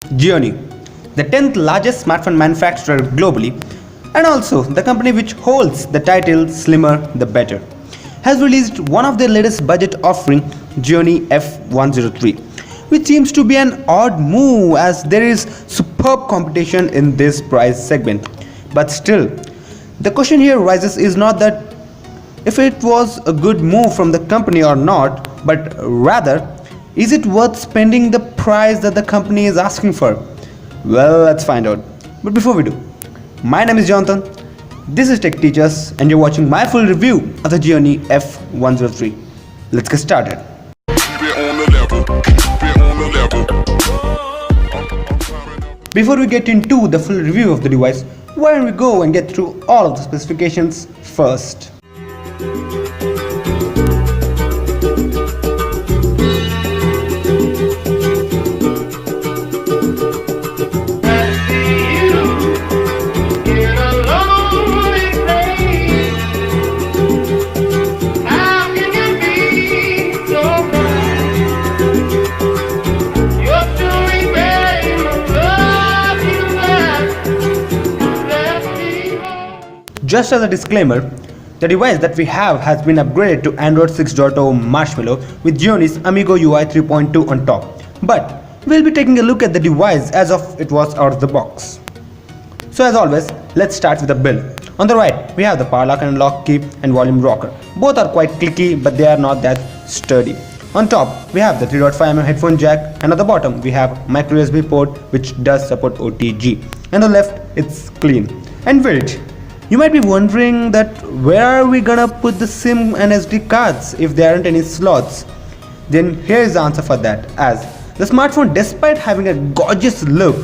Gionee, the 10th largest smartphone manufacturer globally, and also the company which holds the title Slimmer the Better, has released one of their latest budget offering, Gionee f103, which seems to be an odd move as there is superb competition in this price segment. But still, the question here rises is not that if it was a good move from the company or not, but rather, is it worth spending the price that the company is asking for? Well, let's find out. But before we do, my name is Jonathan, this is Tech Teachers, and you're watching my full review of the Gionee f103. Let's get started. Before we get into the full review of the device, why don't we go and get through all of the specifications first. Just as a disclaimer, the device that we have has been upgraded to Android 6.0 Marshmallow with Gionee's Amigo UI 3.2 on top. But we'll be taking a look at the device as of it was out of the box. So as always, let's start with the build. On the right, we have the power lock and lock key and volume rocker. Both are quite clicky, but they are not that sturdy. On top, we have the 3.5mm headphone jack, and at the bottom, we have micro USB port which does support OTG. And on the left, it's clean. And wait, you might be wondering that where are we gonna put the SIM and SD cards if there aren't any slots? Then here is the answer for that, as the smartphone, despite having a gorgeous look,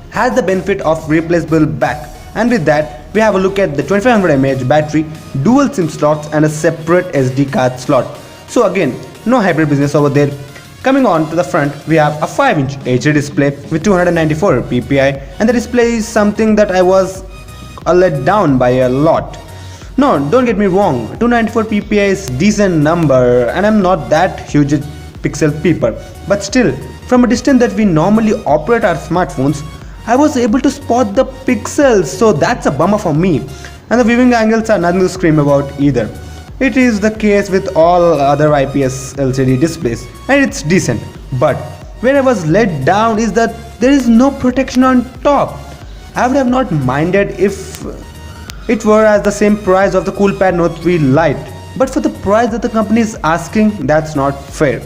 has the benefit of replaceable back, and with that we have a look at the 2500 mAh battery, dual SIM slots and a separate SD card slot. So again, no hybrid business over there. Coming on to the front, we have a 5-inch HD display with 294 ppi, and the display is something that I was let down by a lot. No, don't get me wrong, 294 ppi is decent number and I'm not that huge a pixel peeper, but still, from a distance that we normally operate our smartphones, I was able to spot the pixels, so that's a bummer for me. And the viewing angles are nothing to scream about either. It is the case with all other IPS LCD displays and it's decent, but where I was let down is that there is no protection on top. I would have not minded if it were at the same price of the coolpad Note 3 Lite, but for the price that the company is asking, that's not fair.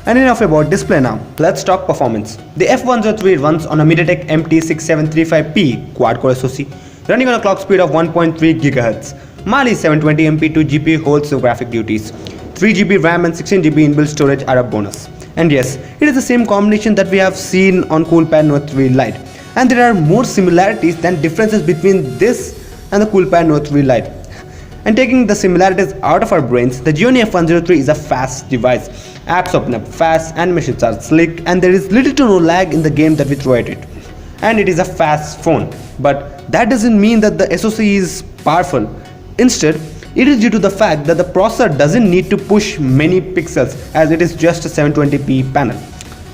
And enough about display now, let's talk performance. The f103 runs on a MediaTek MT6735P quad-core SoC, running on a clock speed of 1.3 GHz. Mali's 720MP 2GP holds the graphic duties. 3GB RAM and 16GB inbuilt storage are a bonus. And yes, it is the same combination that we have seen on coolpad Note 3 Lite. And there are more similarities than differences between this and the coolpad Note 3 Lite. And taking the similarities out of our brains, the Gionee f103 is a fast device. Apps open up fast, animations are slick, and there is little to no lag in the game that we throw at it. And it is a fast phone, but that doesn't mean that the SoC is powerful. Instead, it is due to the fact that the processor doesn't need to push many pixels as it is just a 720p panel.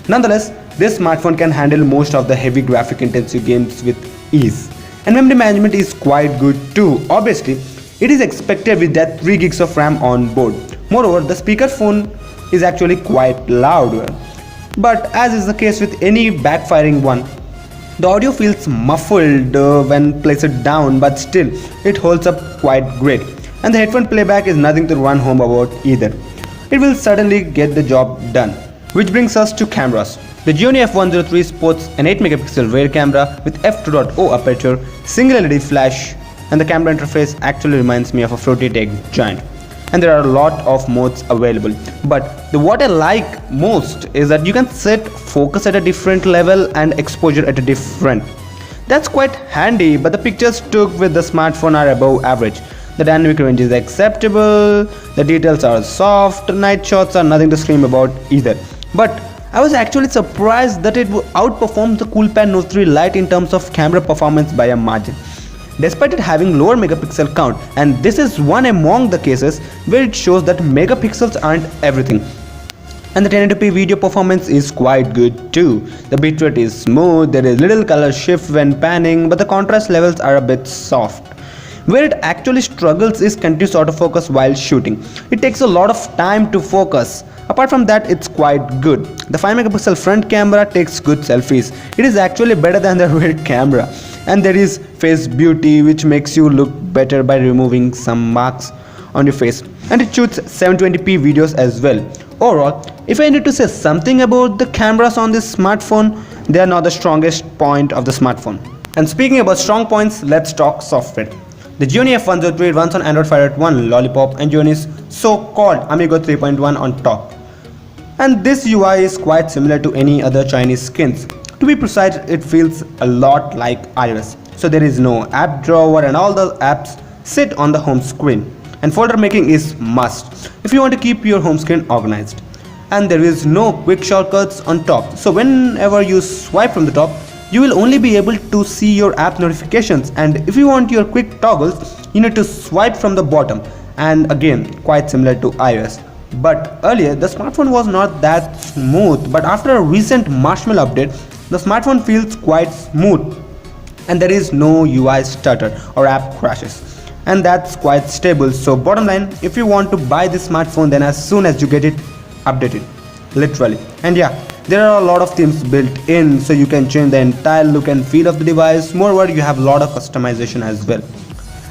Nonetheless, this smartphone can handle most of the heavy graphic intensive games with ease. And memory management is quite good too. Obviously, it is expected with that 3 gigs of RAM on board. Moreover, the speakerphone is actually quite loud. But as is the case with any backfiring one, the audio feels muffled when placed down, but still it holds up quite great. And the headphone playback is nothing to run home about either. It will certainly get the job done. Which brings us to cameras. The Gionee f103 sports an 8MP rear camera with f2.0 aperture, single LED flash, and the camera interface actually reminds me of a Fruity Tech Giant. And there are a lot of modes available, but what I like most is that you can set focus at a different level and exposure at a different. That's quite handy, but the pictures took with the smartphone are above average. The dynamic range is acceptable, the details are soft, night shots are nothing to scream about either. But I was actually surprised that it outperformed the coolpad Note 3 Lite in terms of camera performance by a margin, despite it having lower megapixel count, and this is one among the cases where it shows that megapixels aren't everything. And the 1080p video performance is quite good too. The bitrate is smooth, there is little color shift when panning, but the contrast levels are a bit soft. Where it actually struggles is continuous autofocus while shooting. It takes a lot of time to focus. Apart from that, it's quite good. The 5MP front camera takes good selfies. It is actually better than the rear camera. And there is face beauty, which makes you look better by removing some marks on your face. And it shoots 720p videos as well. Overall, if I need to say something about the cameras on this smartphone, they are not the strongest point of the smartphone. And speaking about strong points, let's talk software. The Gionee f103 runs on Android 5.1 Lollipop and Gionee's so-called Amigo 3.1 on top. And this UI is quite similar to any other Chinese skins. To be precise, it feels a lot like iOS. So there is no app drawer and all the apps sit on the home screen. And folder making is must if you want to keep your home screen organized. And there is no quick shortcuts on top. So whenever you swipe from the top, you will only be able to see your app notifications, and if you want your quick toggles, you need to swipe from the bottom, and again quite similar to iOS. But earlier the smartphone was not that smooth, but after a recent marshmallow update, the smartphone feels quite smooth and there is no UI stutter or app crashes, and that's quite stable. So bottom line, if you want to buy this smartphone, then as soon as you get it, update it, literally. And yeah, there are a lot of themes built in, so you can change the entire look and feel of the device. Moreover, you have a lot of customization as well.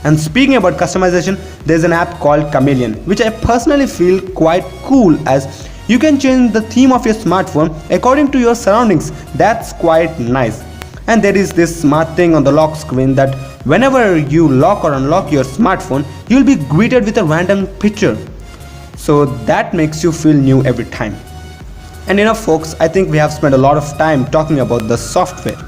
And speaking about customization, there's an app called Chameleon, which I personally feel quite cool, as you can change the theme of your smartphone according to your surroundings. That's quite nice. And there is this smart thing on the lock screen that whenever you lock or unlock your smartphone, you'll be greeted with a random picture. So that makes you feel new every time. And enough folks, I think we have spent a lot of time talking about the software.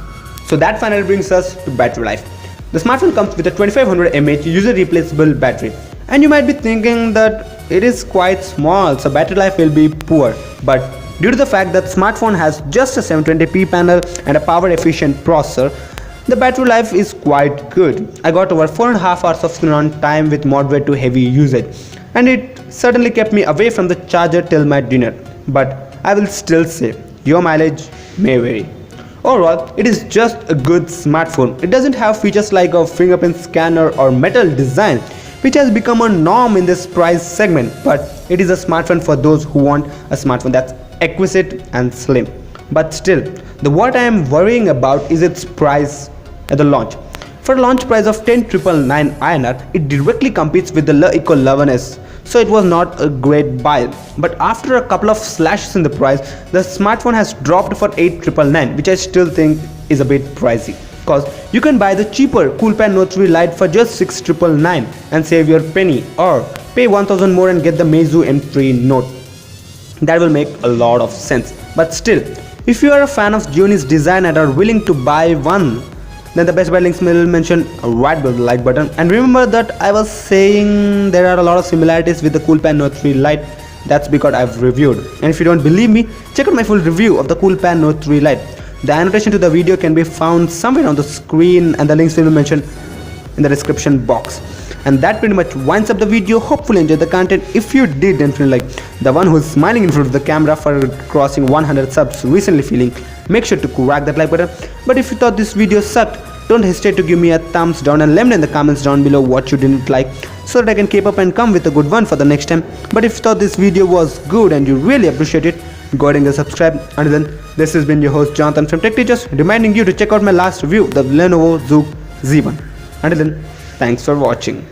So that finally brings us to battery life. The smartphone comes with a 2500 mAh user replaceable battery. And you might be thinking that it is quite small, so battery life will be poor. But due to the fact that smartphone has just a 720p panel and a power efficient processor, the battery life is quite good. I got over 4.5 hours of screen on time with moderate to heavy usage. And it certainly kept me away from the charger till my dinner. But I will still say, your mileage may vary. Overall, it is just a good smartphone. It doesn't have features like a fingerprint scanner or metal design, which has become a norm in this price segment, but it is a smartphone for those who want a smartphone that's exquisite and slim. But still, the what I am worrying about is its price at the launch. For a launch price of 10,999 INR, it directly competes with the Lenovo 11s. So it was not a great buy. But after a couple of slashes in the price, the smartphone has dropped for 8,999, which I still think is a bit pricey. Because you can buy the cheaper coolpad Note 3 Lite for just 6,999 and save your penny, or pay 1,000 more and get the Meizu M3 Note. That will make a lot of sense. But still, if you are a fan of Gionee's design and are willing to buy one, then the best buy links will mention right below the like button. And remember that I was saying there are a lot of similarities with the coolpad Note 3 Lite. That's because I've reviewed. And if you don't believe me, check out my full review of the coolpad Note 3 Lite. The annotation to the video can be found somewhere on the screen, and the links will be mentioned in the description box. And that pretty much winds up the video. Hopefully enjoyed the content. If you did, then feel like the one who's smiling in front of the camera for crossing 100 subs recently feeling, make sure to crack that like button. But if you thought this video sucked, don't hesitate to give me a thumbs down and let me know in the comments down below what you didn't like, so that I can keep up and come with a good one for the next time. But if you thought this video was good and you really appreciate it, go ahead and subscribe. Until then, this has been your host Jonathan from TechTeachers, reminding you to check out my last review, the Lenovo Z1. Until then, thanks for watching.